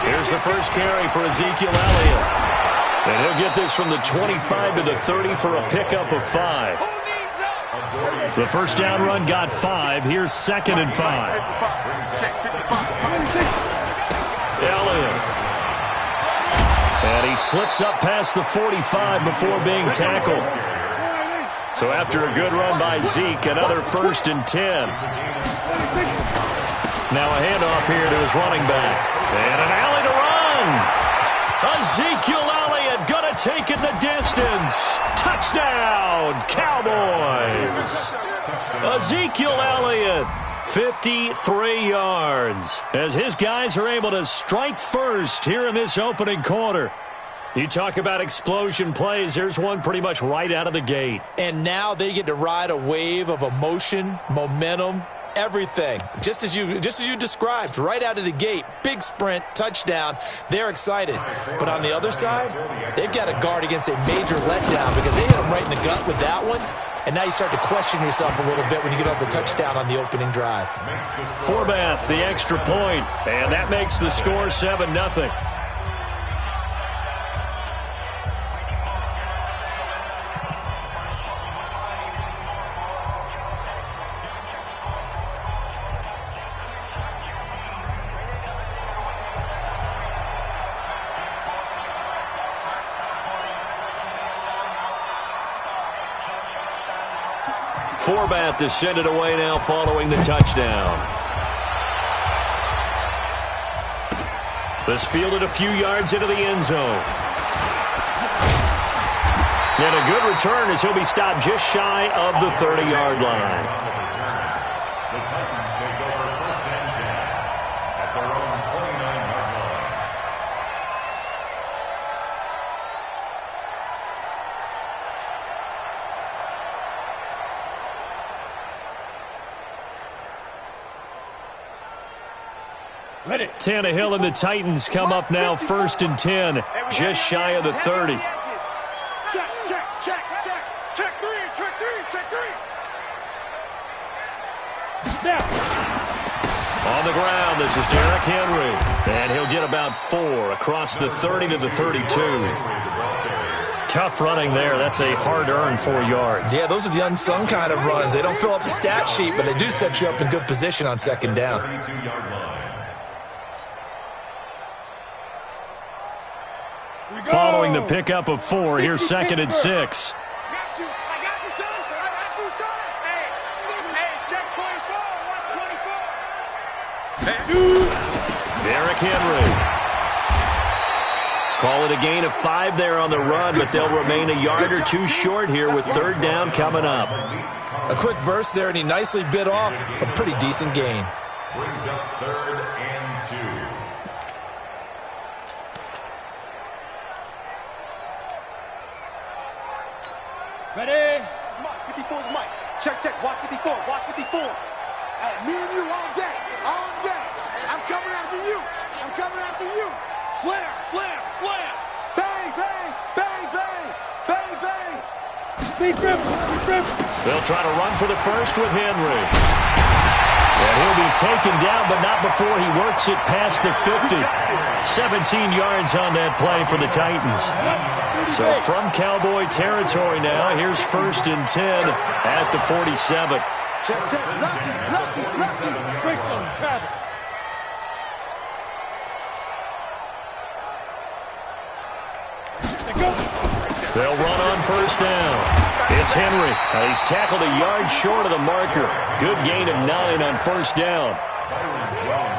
Here's the first carry for Ezekiel Elliott. And he'll get this from the 25 to the 30 for a pickup of 5. The first down run got 5. Here's 2nd and 5. Elliott. And he slips up past the 45 before being tackled. So after a good run by Zeke, another 1st and 10. Now a handoff here to his running back. And an alley to run. Ezekiel Elliott going to take it the distance. Touchdown, Cowboys. Ezekiel Elliott, 53 yards. As his guys are able to strike first here in this opening quarter. You talk about explosion plays. There's one pretty much right out of the gate. And now they get to ride a wave of emotion, momentum, everything. Just as you described, right out of the gate. Big sprint, touchdown. They're excited. But on the other side, they've got to guard against a major letdown because they hit them right in the gut with that one. And now you start to question yourself a little bit when you get up the touchdown on the opening drive. Forbath, the extra point. And that makes the score 7-0. Forbath is sent it away now following the touchdown. This fielded a few yards into the end zone. And a good return as he'll be stopped just shy of the 30-yard line. The Titans take over 1st and 10 at their own 29-yard line. Tannehill and the Titans come up now 1st and 10, just shy of the 30. Check, check, check, check. Check 3, check 3, check 3. Now. On the ground, this is Derrick Henry. And he'll get about 4 across the 30 to the 32. Tough running there. That's a hard-earned 4 yards. Yeah, those are the unsung kind of runs. They don't fill up the stat sheet, but they do set you up in good position on 2nd down. 32-yard line. Following the pickup of 4, here's 2nd and 6. I got you, son. I got you, son. Hey, check 24. Watch 24. Derrick Henry. Call it a gain of 5 there on the run, but they'll remain a yard or 2 short here with 3rd down coming up. A quick burst there, and he nicely bit off a pretty decent gain. Brings up 3rd and 2. Ready? Mike, 54 is Mike. Check, check. Watch 54. Watch 54. Hey, me and you all day. All day. I'm coming after you. I'm coming after you. Slam, slam, slam. Bang, bang, bang, bang. Bang, bang. Deep rip, deep rip. They'll try to run for the first with Henry. And he'll be taken down, but not before he works it past the 50. 17 yards on that play for the Titans. So from Cowboy territory now, here's 1st and 10 at the 47. Check, check. Lucky. Greystone, travel. They'll run on 1st down. It's Henry. He's tackled a yard short of the marker. Good gain of 9 on 1st down.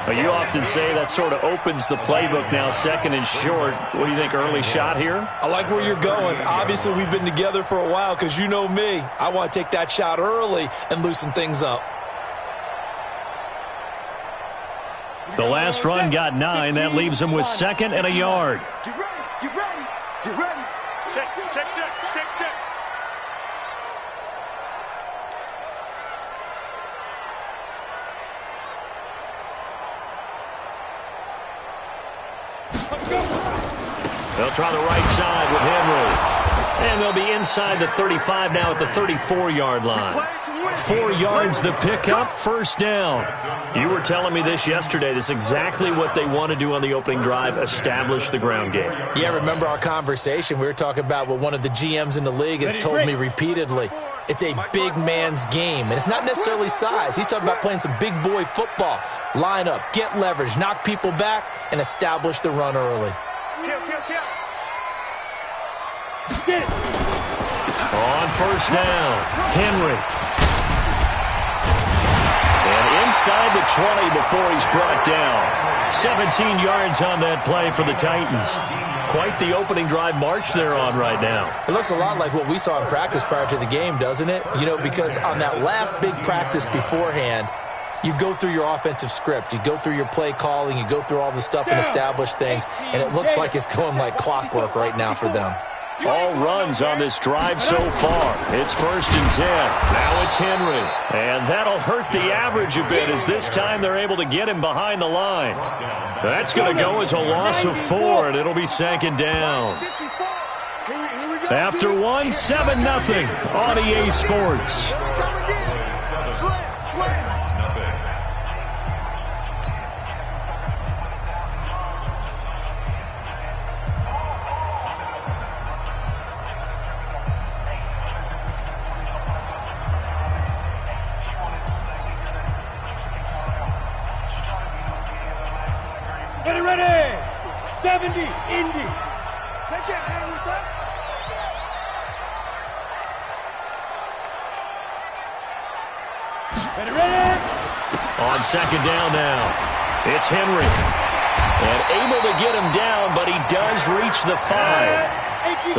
You often say that sort of opens the playbook now, 2nd and short. What do you think, early shot here? I like where you're going. Obviously, we've been together for a while because you know me. I want to take that shot early and loosen things up. The last run got 9. That leaves him with 2nd and a yard. Get ready, get ready, get ready. Check, check, check, check, check. They'll try the right side with Henry. And they'll be inside the 35 now at the 34-yard line. 4 yards the pickup, first down. You were telling me this yesterday. This is exactly what they want to do on the opening drive, establish the ground game. Yeah, remember our conversation? We were talking about what one of the GMs in the league has told me repeatedly. It's a big man's game, and it's not necessarily size. He's talking about playing some big boy football. Line up, get leverage, knock people back, and establish the run early. On first down, Henry. And inside the 20 before he's brought down. 17 yards on that play for the Titans. Quite the opening drive march they're on right now. It looks a lot like what we saw in practice prior to the game, doesn't it? You know, because on that last big practice beforehand, you go through your offensive script. You go through your play calling. You go through all the stuff and establish things. And it looks like it's going like clockwork right now for them. All runs on this drive so far. It's 1st and 10. Now it's Henry. And that'll hurt the average a bit as this time they're able to get him behind the line. That's going to go as a loss of 4, and it'll be 2nd down. After 1, 7-0 on EA Sports. Ready, 70, Indy. They can't hang with us. Ready. On 2nd down now, it's Henry. And able to get him down, but he does reach the 5.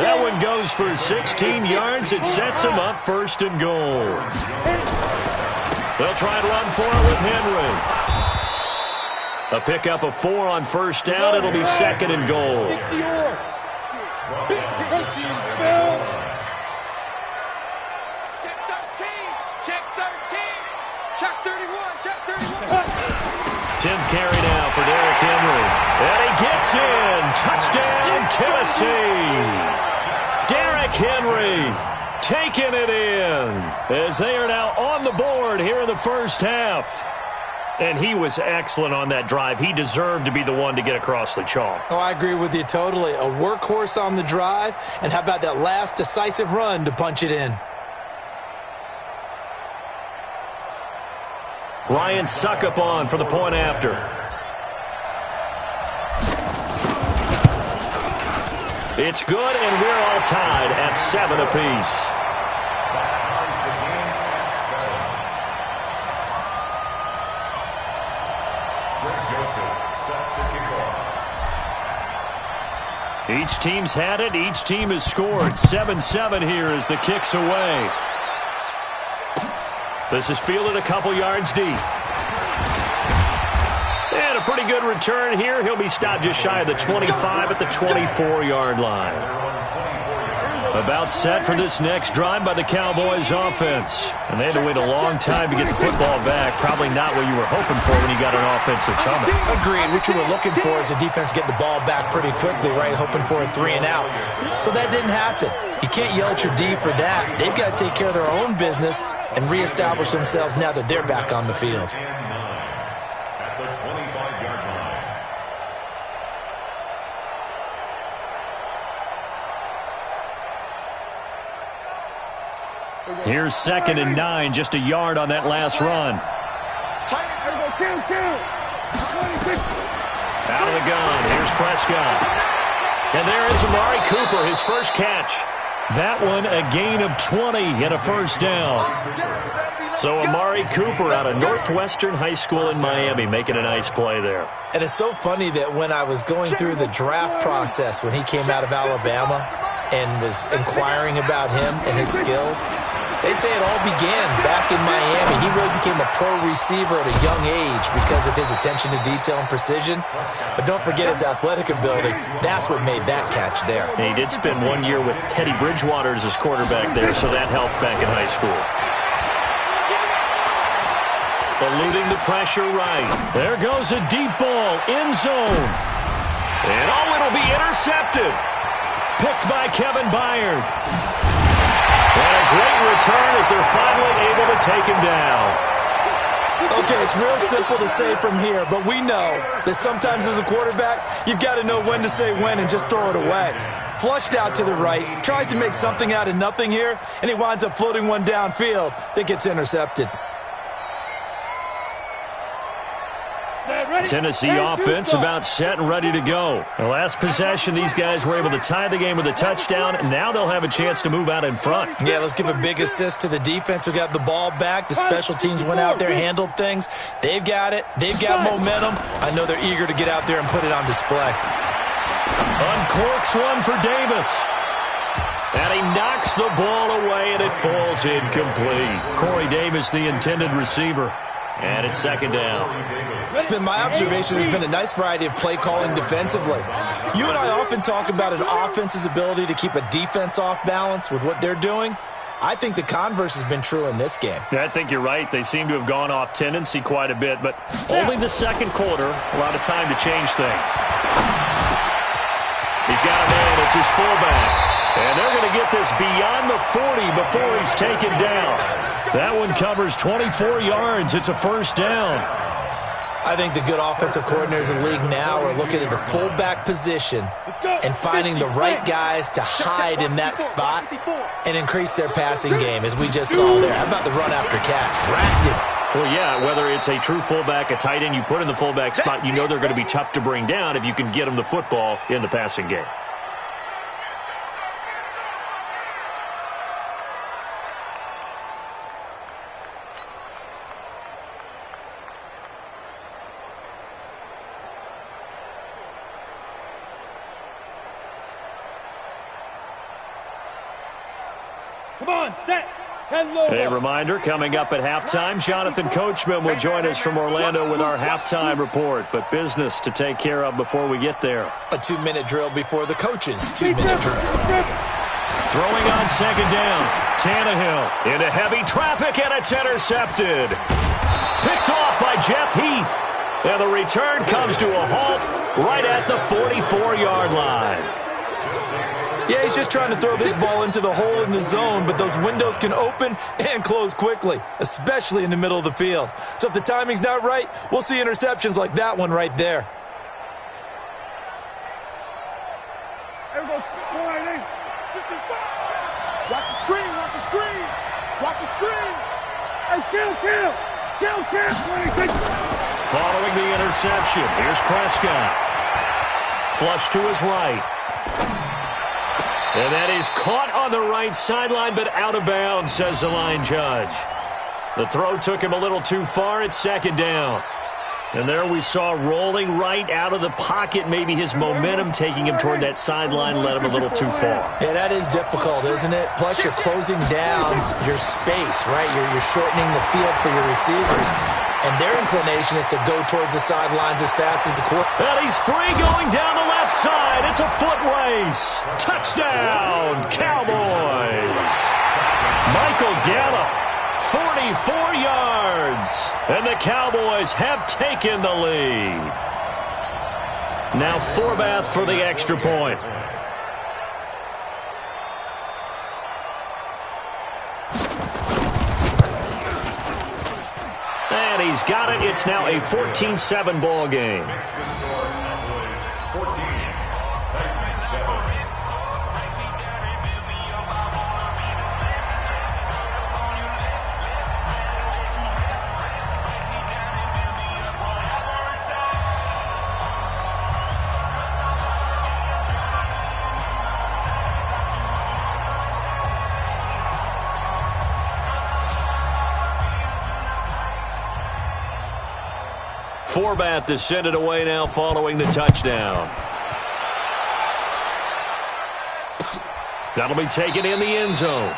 That one goes for 16 yards. It sets him up 1st and goal. They'll try and run for it with Henry. A pickup of 4 on 1st down. It'll be 2nd and goal. Check 31. 10th carry now for Derrick Henry. And he gets in. Touchdown, Tennessee. Derrick Henry taking it in as they are now on the board here in the first half. And he was excellent on that drive. He deserved to be the one to get across the chalk. Oh, I agree with you totally. A workhorse on the drive, and how about that last decisive run to punch it in? Ryan Suckup on for the point after. It's good, and we're all tied at 7 apiece. Each team's had it. Each team has scored. 7-7 here as the kick's away. This is fielded a couple yards deep. And a pretty good return here. He'll be stopped just shy of the 25 at the 24-yard line. About set for this next drive by the Cowboys offense. And they had to wait a long time to get the football back. Probably not what you were hoping for when you got an offense that's humming. Agreed. What you were looking for is the defense getting the ball back pretty quickly, right? Hoping for a 3 and out. So that didn't happen. You can't yell at your D for that. They've got to take care of their own business and reestablish themselves now that they're back on the field. At the 25-yard line. Here's 2nd and 9, just a yard on that last run. Out of the gun, here's Prescott. And there is Amari Cooper, his first catch. That one a gain of 20 and a first down. So Amari Cooper out of Northwestern High School in Miami making a nice play there. And it's so funny that when I was going through the draft process when he came out of Alabama and was inquiring about him and his skills, they say it all began back in Miami. He really became a pro receiver at a young age because of his attention to detail and precision. But don't forget his athletic ability. That's what made that catch there. And he did spend 1 year with Teddy Bridgewater as his quarterback there, so that helped back in high school. Eluding the pressure right. There goes a deep ball, end zone. And it'll be intercepted. Picked by Kevin Byard. And a great return as they're finally able to take him down. Okay, it's real simple to say from here, but we know that sometimes as a quarterback, you've got to know when to say when and just throw it away. Flushed out to the right, tries to make something out of nothing here, and he winds up floating one downfield that gets intercepted. Tennessee offense about set and ready to go. The last possession, these guys were able to tie the game with a touchdown, and now they'll have a chance to move out in front. Yeah, let's give a big assist to the defense who got the ball back. The special teams went out there, handled things. They've got it. They've got momentum. I know they're eager to get out there and put it on display. Uncorks one for Davis. And he knocks the ball away, and it falls incomplete. Corey Davis, the intended receiver. And it's second down. It's been my observation. There's been a nice variety of play calling defensively. You and I often talk about an offense's ability to keep a defense off balance with what they're doing. I think the converse has been true in this game. Yeah, I think you're right. They seem to have gone off tendency quite a bit, but only the second quarter, a lot of time to change things. He's got a man. It's his fullback. And they're going to get this beyond the 40 before he's taken down. That one covers 24 yards. It's a first down. I think the good offensive coordinators in the league now are looking at the fullback position and finding the right guys to hide in that spot and increase their passing game, as we just saw there. How about the run after catch? Racked it. Well, yeah, whether it's a true fullback, a tight end you put in the fullback spot, you know they're going to be tough to bring down if you can get them the football in the passing game. Come on, set. 10 low. A reminder, coming up at halftime, Jonathan Coachman will join us from Orlando with our halftime report. But business to take care of before we get there. A 2-minute drill before the coaches' 2-minute drill. Throwing on second down. Tannehill into heavy traffic, and it's intercepted. Picked off by Jeff Heath. And the return comes to a halt right at the 44-yard line. Yeah, he's just trying to throw this ball into the hole in the zone, but those windows can open and close quickly, especially in the middle of the field. So if the timing's not right, we'll see interceptions like that one right there. Watch the screen, watch the screen. Watch the screen. Hey, kill. Following the interception, here's Prescott. Flush to his right. And that is caught on the right sideline, but out of bounds, says the line judge. The throw took him a little too far. It's second down. And there we saw rolling right out of the pocket. Maybe his momentum taking him toward that sideline led him a little too far. Yeah, that is difficult, isn't it? Plus, you're closing down your space, right? You're shortening the field for your receivers. And their inclination is to go towards the sidelines as fast as the quarterback. And he's free going down the left side. It's a foot race. Touchdown, Cowboys. Michael Gallup, 44 yards. And the Cowboys have taken the lead. Now Forbath for the extra point. And he's got it. It's now a 14-7 ball game. 14, Titans 7. Forbath to send it away now following the touchdown. That'll be taken in the end zone.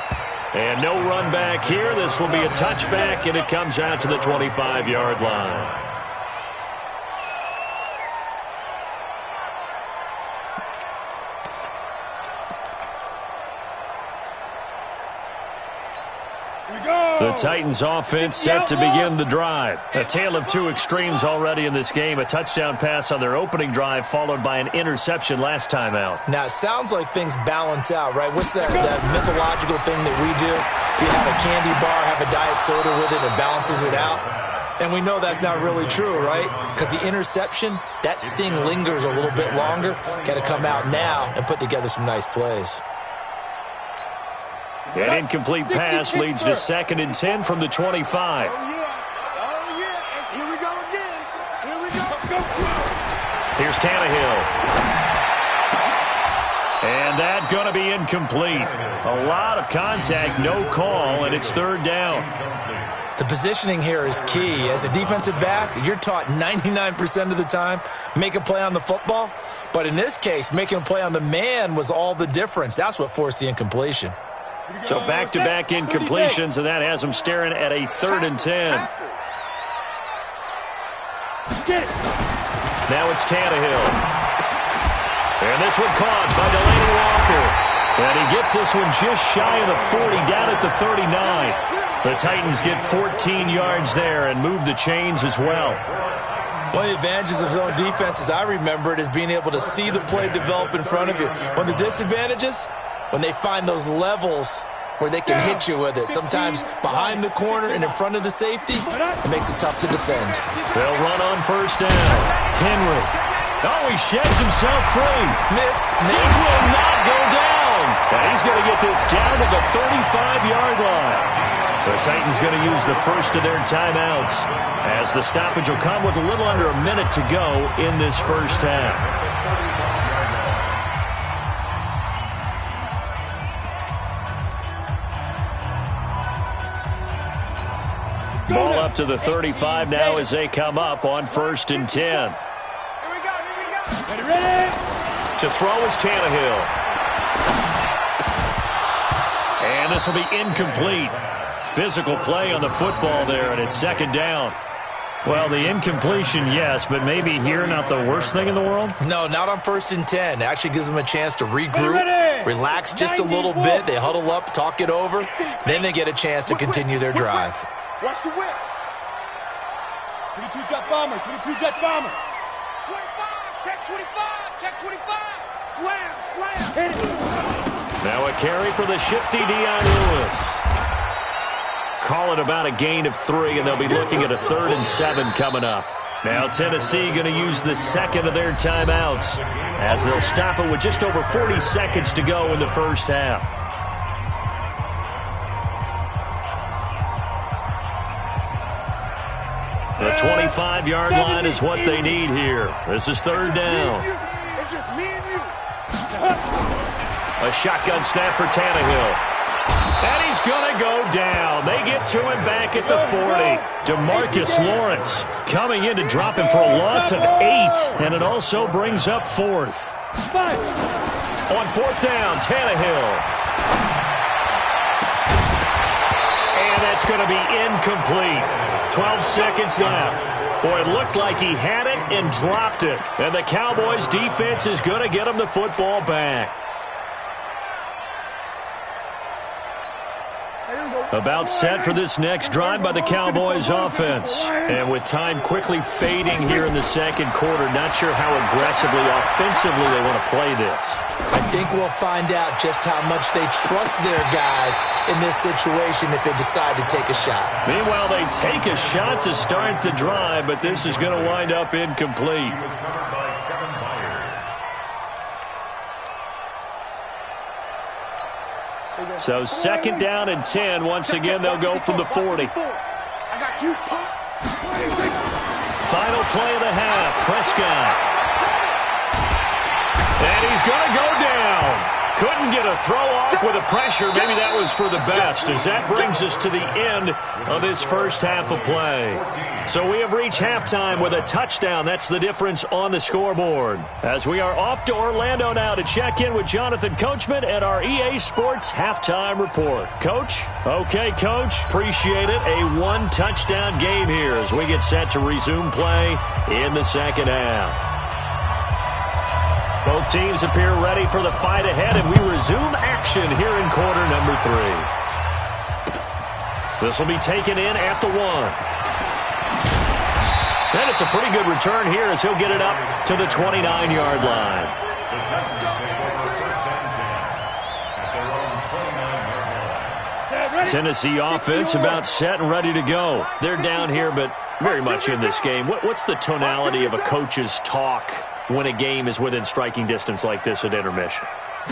And no run back here. This will be a touchback, and it comes out to the 25-yard line. The Titans offense set to begin the drive. A tale of two extremes already in this game. A touchdown pass on their opening drive followed by an interception last time out. Now, it sounds like things balance out, right? What's that mythological thing that we do? If you have a candy bar, have a diet soda with it, it balances it out. And we know that's not really true, right? Because the interception, that sting lingers a little bit longer. Got to come out now and put together some nice plays. An incomplete pass leads to 2nd and 10 from the 25. Oh, yeah. And here we go again. Here we go. Here's Tannehill. And that's going to be incomplete. A lot of contact, no call, and it's 3rd down. The positioning here is key. As a defensive back, you're taught 99% of the time, make a play on the football. But in this case, making a play on the man was all the difference. That's what forced the incompletion. So back-to-back incompletions, and that has them staring at a 3rd and 10. Now it's Tannehill. And this one caught by Delaney Walker. And he gets this one just shy of the 40, down at the 39. The Titans get 14 yards there and move the chains as well. One of the advantages of zone defense, as I remember it, is being able to see the play develop in front of you. One of the disadvantages, when they find those levels where they can hit you with it, sometimes behind the corner and in front of the safety, it makes it tough to defend. They'll run on 1st down. Henry. Oh, he sheds himself free. Missed. This will not go down. And he's going to get this down to the 35-yard line. The Titans going to use the first of their timeouts as the stoppage will come with a little under a minute to go in this first half. Ball up to the 35 now as they come up on 1st and 10. Here we go. Ready? To throw is Tannehill. And this will be incomplete. Physical play on the football there, and it's 2nd down. Well, the incompletion, yes, but maybe here not the worst thing in the world? No, not on 1st and 10. It actually gives them a chance to regroup, relax just a little bit. They huddle up, talk it over. Then they get a chance to continue their drive. Watch the whip. 22 jet bomber. 25. Check 25. Slam. Hit it. Now a carry for the shifty Dion Lewis. Call it about a gain of 3, and they'll be looking at a 3rd and 7 coming up. Now Tennessee going to use the 2nd of their timeouts as they'll stop it with just over 40 seconds to go in the first half. The 25-yard line is what they need here. This is 3rd down. It's just me and you. A shotgun snap for Tannehill. And he's going to go down. They get to him back at the 40. DeMarcus Lawrence coming in to drop him for a loss of 8. And it also brings up 4th. On 4th down, Tannehill. And that's going to be incomplete. 12 seconds left. Boy, it looked like he had it and dropped it. And the Cowboys defense is going to get him the football back. About set for this next drive by the Cowboys offense. And with time quickly fading here in the 2nd quarter, not sure how aggressively, offensively they want to play this. I think we'll find out just how much they trust their guys in this situation if they decide to take a shot. Meanwhile, they take a shot to start the drive, but this is going to wind up incomplete. So 2nd down and 10. Once again, they'll go from the 40. I got you, pop. Final play of the half. Prescott. And he's going to go down. Couldn't get a throw off with the pressure. Maybe that was for the best, as that brings us to the end of this first half of play. So we have reached halftime with a touchdown. That's the difference on the scoreboard. As we are off to Orlando now to check in with Jonathan Coachman at our EA Sports Halftime Report. Coach? Okay, Coach. Appreciate it. A 1-touchdown game here as we get set to resume play in the second half. Both teams appear ready for the fight ahead, and we resume action here in quarter number 3. This will be taken in at the 1. And it's a pretty good return here as he'll get it up to the 29-yard line. The Titans take over first and 10 at their own 29-yard line. Tennessee offense about set and ready to go. They're down here, but very much in this game. What's the tonality of a coach's talk when a game is within striking distance like this at intermission?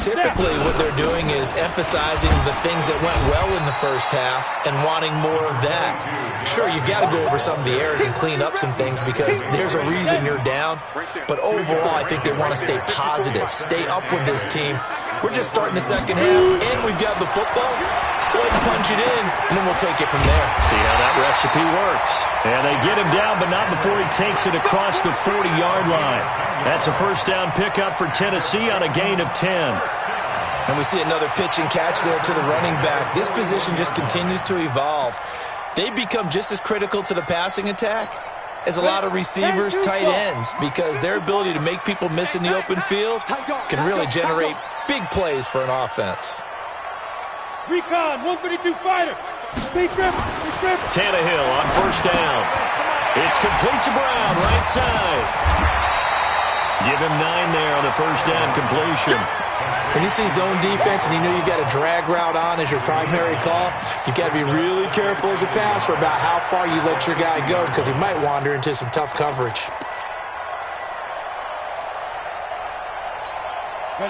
Typically, what they're doing is emphasizing the things that went well in the first half and wanting more of that. Sure, you've got to go over some of the errors and clean up some things because there's a reason you're down. But overall, I think they want to stay positive, stay up with this team. We're just starting the second half, and we've got the football. Let's go ahead and punch it in, and then we'll take it from there. See how that recipe works. And they get him down, but not before he takes it across the 40-yard line. That's a first down pickup for Tennessee on a gain of 10. And we see another pitch and catch there to the running back. This position just continues to evolve. They become just as critical to the passing attack as a lot of receivers, tight ends, because their ability to make people miss in the open field can really generate big plays for an offense. Recon, 132 fighter. Tannehill on first down. It's complete to Brown, right side. Give him 9 there on the first down completion. When you see zone defense and you know you've got a drag route on as your primary call, you've got to be really careful as a passer about how far you let your guy go because he might wander into some tough coverage.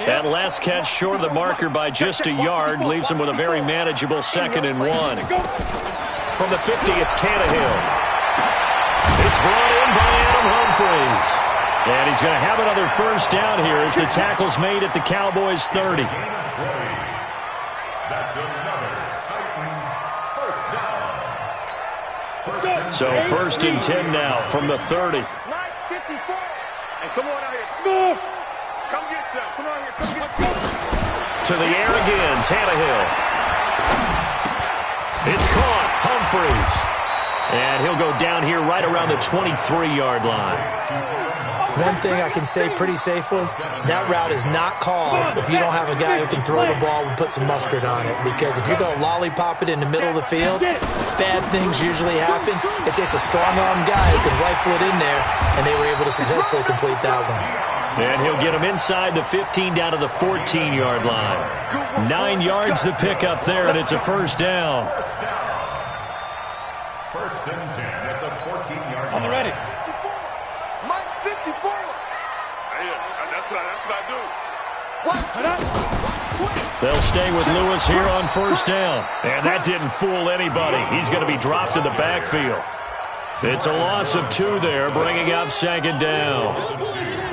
That last catch short of the marker by just a yard leaves him with a very manageable 2nd and 1. From the 50, it's Tannehill. It's brought in by Adam Humphries. And he's going to have another first down here as the tackle's made at the Cowboys' 30. That's another Titans first down. So first and 10 now from the 30. 9:54. And come on out here, Smooth. Come get some. Come on here. Come get some. To the air again, Tannehill. It's caught, Humphries. And he'll go down here right around the 23-yard line. One thing I can say pretty safely, that route is not called if you don't have a guy who can throw the ball and put some mustard on it. Because if you're going to lollipop it in the middle of the field, bad things usually happen. It takes a strong-arm guy who can rifle it in there, and they were able to successfully complete that one. And he'll get him inside the 15 down to the 14-yard line. 9 yards to pick up there, and it's a first down. First and 10 at the 14-yard line. On the ready. Mike 54. That's what I do. They'll stay with Lewis here on first down. And that didn't fool anybody. He's going to be dropped in the backfield. It's a loss of 2 there, bringing up 2nd down.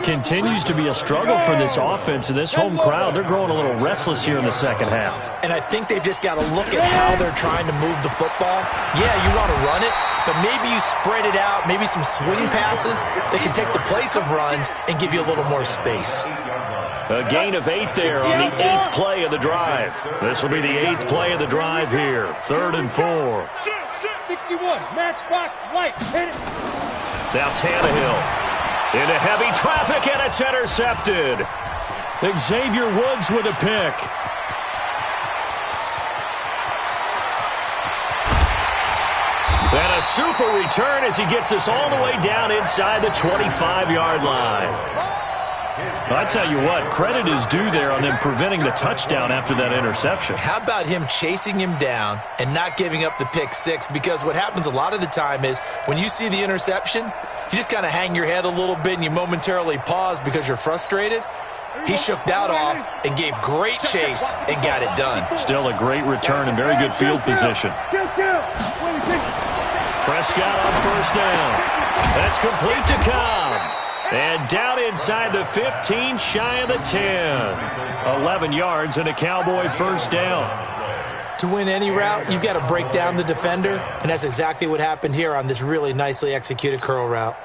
Continues to be a struggle for this offense and this home crowd. They're growing a little restless here in the second half. And I think they've just got to look at how they're trying to move the football. Yeah, you want to run it, but maybe you spread it out, maybe some swing passes that can take the place of runs and give you a little more space. A gain of 8 there on the 8th play of the drive. This will be the 8th play of the drive here. 3rd and 4. 61, matchbox, light, hit it. Now Tannehill into heavy traffic, and it's intercepted. Xavier Woods with a pick. And a super return as he gets us all the way down inside the 25-yard line. I tell you what, credit is due there on them preventing the touchdown after that interception. How about him chasing him down and not giving up the pick 6? Because what happens a lot of the time is when you see the interception, you just kind of hang your head a little bit and you momentarily pause because you're frustrated. He shook that off and gave great chase and got it done. Still a great return and very good field position. Prescott on first down. That's complete to Cobb. And down inside the 15, shy of the 10. 11 yards and a Cowboy first down. To win any route, you've got to break down the defender, and that's exactly what happened here on this really nicely executed curl route.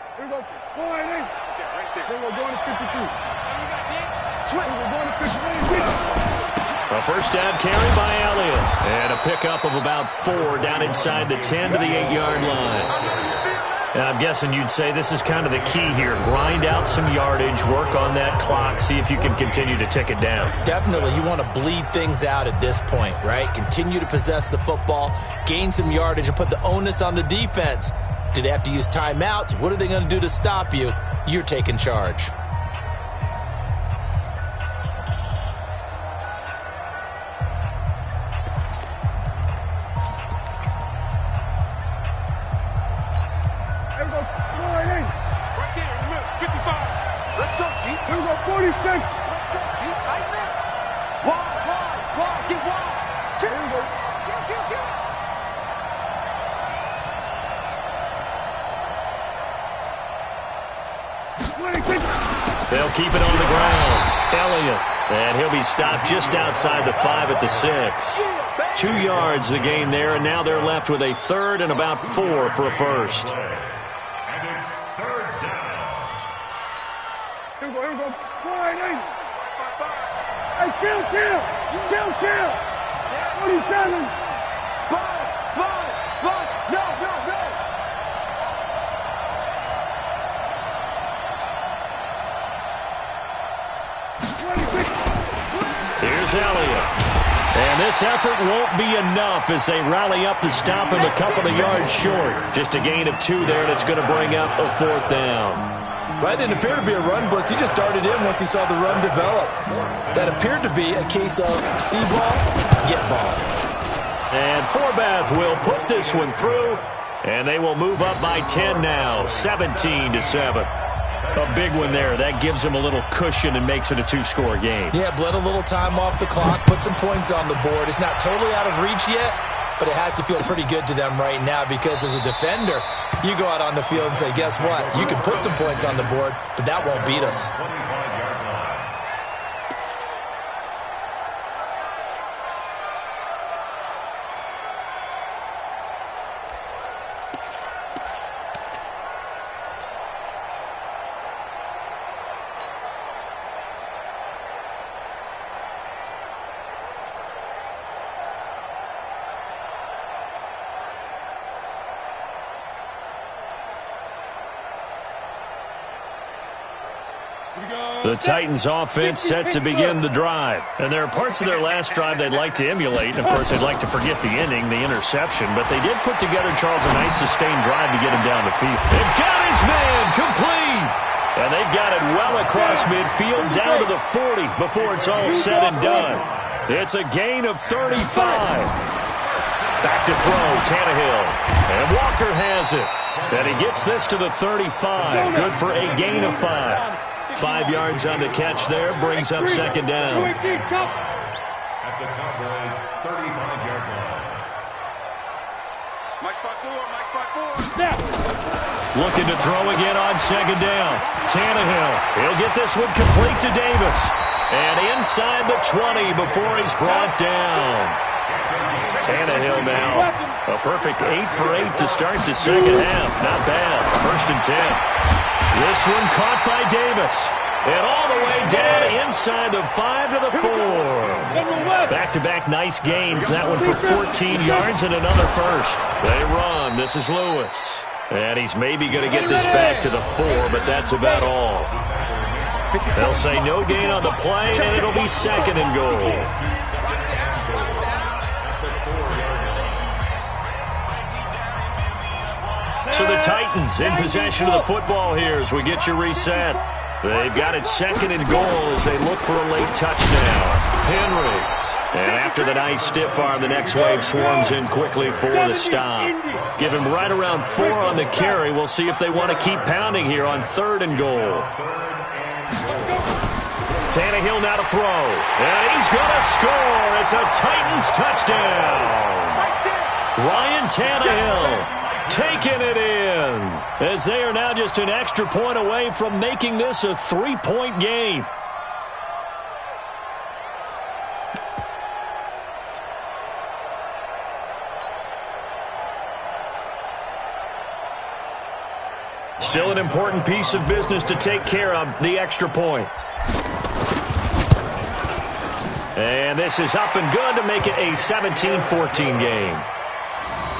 A first down carry by Elliott. And a pickup of about 4 down inside the 10 to the 8-yard line. And I'm guessing you'd say this is kind of the key here. Grind out some yardage, work on that clock, see if you can continue to tick it down. Definitely, you want to bleed things out at this point, right? Continue to possess the football, gain some yardage, and put the onus on the defense. Do they have to use timeouts? What are they going to do to stop you? You're taking charge. Right there in the middle. 55. Let's go, G. Here we go, 46. Let's go, G. Tighten up. Wide. Get wide. Here we go. Kill. They'll keep it on the ground. Elliott. And he'll be stopped just outside the 5 at the 6. 2 yards the gain there, and now they're left with a third and about 4 for a first. And it's third down. Here we go. 4-8. Hey, kill. 27. Spot. No. Here's Elliott. And this effort won't be enough as they rally up to stop him a couple of yards short. Just a gain of 2 there, and it's going to bring up a 4th down. That didn't appear to be a run blitz. He just started in once he saw the run develop. That appeared to be a case of see ball, get ball. And Forbath will put this one through, and they will move up by 10 now, 17-7. A big one there. That gives them a little cushion and makes it a 2-score game. Yeah, bled a little time off the clock, put some points on the board. It's not totally out of reach yet, but it has to feel pretty good to them right now because as a defender, you go out on the field and say, guess what? You can put some points on the board, but that won't beat us. 25-yard line. The Titans offense set to begin the drive. And there are parts of their last drive they'd like to emulate. And, of course, they'd like to forget the ending, the interception. But they did put together, Charles, a nice sustained drive to get him down the field. They've got his man complete. And they've got it well across midfield down to the 40 before it's all said and done. It's a gain of 35. Back to throw, Tannehill. And Walker has it. And he gets this to the 35. Good for a gain of 5. 5 yards on the catch there, brings up second down. At the Cowboys' 35-yard line. Mike spot 4. Looking to throw again on second down. Tannehill, he'll get this one complete to Davis. And inside the 20 before he's brought down. Tannehill now, a perfect 8 for 8 to start the second half. Not bad, 1st and 10. This one caught by Davis. And all the way down inside the 5 to the 4. Back-to-back nice gains. That one for 14 yards and another first. They run. This is Lewis. And he's maybe going to get this back to the 4, but that's about all. They'll say no gain on the play, and it'll be second and goal. So the Titans in possession of the football here as we get you reset. They've got it second and goal as they look for a late touchdown. Henry. And after the nice stiff arm, the next wave swarms in quickly for the stop. Give him right around 4 on the carry. We'll see if they want to keep pounding here on 3rd and goal. Tannehill now to throw. And he's going to score. It's a Titans touchdown. Ryan Tannehill taking it in as they are now just an extra point away from making this a 3-point game. Still an important piece of business to take care of, the extra point. And this is up and good to make it a 17-14 game.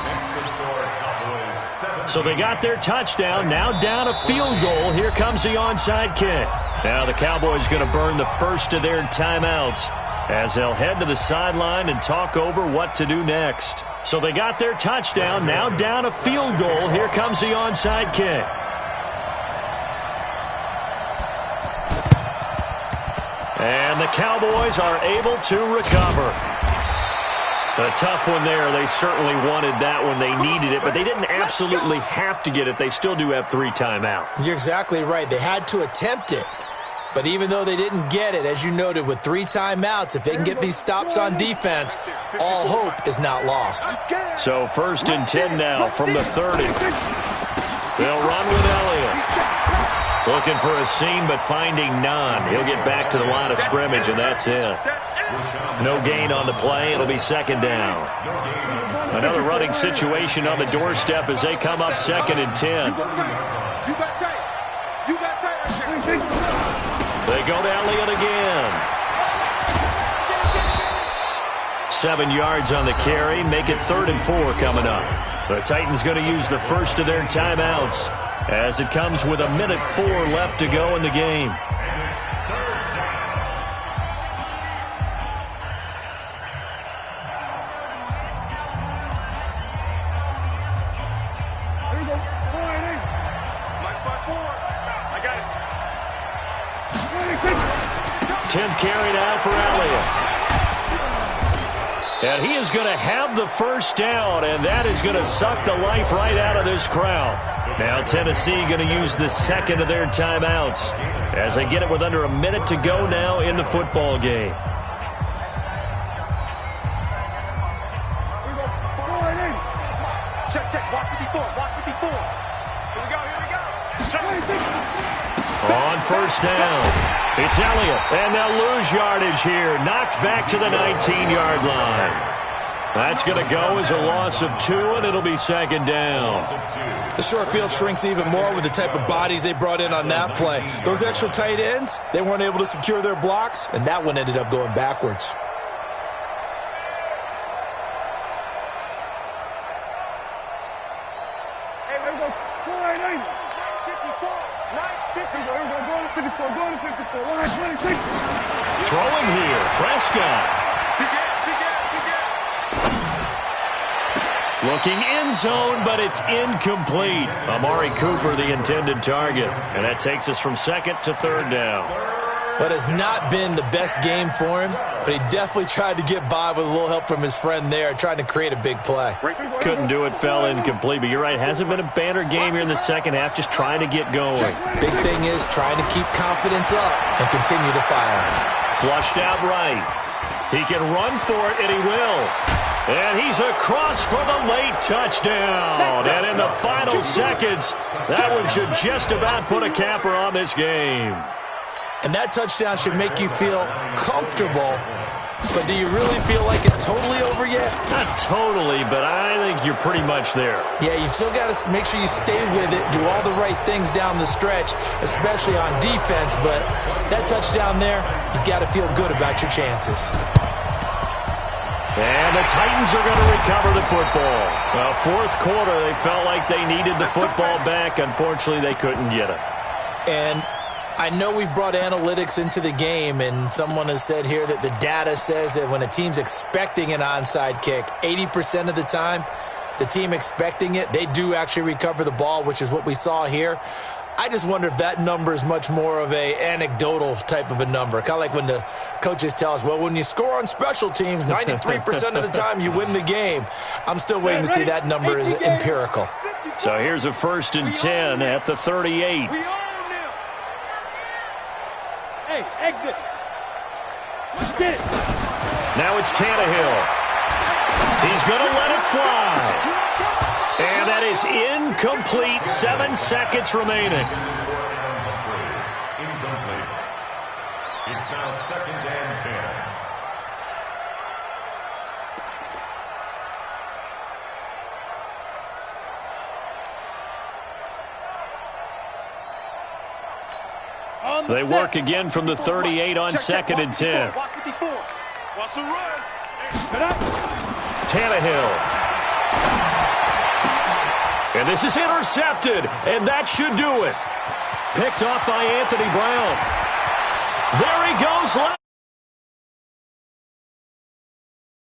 Next to score, Cowboys So they got their touchdown. Now down a field goal. Here comes the onside kick. Now the Cowboys going to burn the first of their timeouts as they'll head to the sideline and talk over what to do next. So they got their touchdown. Now down a field goal. Here comes the onside kick. And the Cowboys are able to recover. A tough one there. They certainly wanted that one. They needed it, but they didn't absolutely have to get it. They still do have 3 timeouts. You're exactly right. They had to attempt it. But even though they didn't get it, as you noted, with 3 timeouts, if they can get these stops on defense, all hope is not lost. So 1st and 10 now from the 30. They'll run with Elliott. Looking for a seam, but finding none. He'll get back to the line of scrimmage, and that's it. No gain on the play. It'll be 2nd down. Another running situation on the doorstep as they come up 2nd and 10. They go to Elliott again. 7 yards on the carry. Make it 3rd and 4 coming up. The Titans going to use the first of their timeouts as it comes with 1:04 left to go in the game. Carried out for Elliott. And he is going to have the first down, and that is going to suck the life right out of this crowd. Now Tennessee going to use the second of their timeouts as they get it with under a minute to go now in the football game. Check. Watch 54. Watch 54. Here we go. On first down, it's Elliott, and they'll lose yardage here. Knocked back to the 19-yard line. That's going to go as a loss of 2, and it'll be 2nd down. The short field shrinks even more with the type of bodies they brought in on that play. Those extra tight ends, they weren't able to secure their blocks, and that one ended up going backwards. Throwing here, Prescott. Looking end zone, but it's incomplete. Amari Cooper, the intended target. And that takes us from 2nd to 3rd down. What has not been the best game for him, but he definitely tried to get by with a little help from his friend there, trying to create a big play. Couldn't do it, fell incomplete. But you're right, hasn't been a banner game here in the second half, just trying to get going. Big thing is trying to keep confidence up and continue to fire. Flushed out right. He can run for it, and he will. And he's across for the late touchdown. And in the final seconds, that one should just about put a capper on this game. And that touchdown should make you feel comfortable. But do you really feel like it's totally over yet? Not totally, but I think you're pretty much there. Yeah, you've still got to make sure you stay with it, do all the right things down the stretch, especially on defense. But that touchdown there, you've got to feel good about your chances. And the Titans are going to recover the football. Well, 4th quarter, they felt like they needed the football back. Unfortunately, they couldn't get it. And I know we've brought analytics into the game, and someone has said here that the data says that when a team's expecting an onside kick, 80% of the time, the team expecting it, they do actually recover the ball, which is what we saw here. I just wonder if that number is much more of a anecdotal type of a number. Kind of like when the coaches tell us, well, when you score on special teams, 93% of the time you win the game. I'm still waiting to see that number is empirical. So here's a 1st and 10 at the 38. Hey, exit. Let's get it. Now it's Tannehill. He's going to let it fly. And that is incomplete. 7 seconds remaining. Incomplete. It's now 2nd and 10. They work again from the 38 on 2nd and 10. What's the run? Tannehill. And this is intercepted, and that should do it. Picked off by Anthony Brown. There he goes.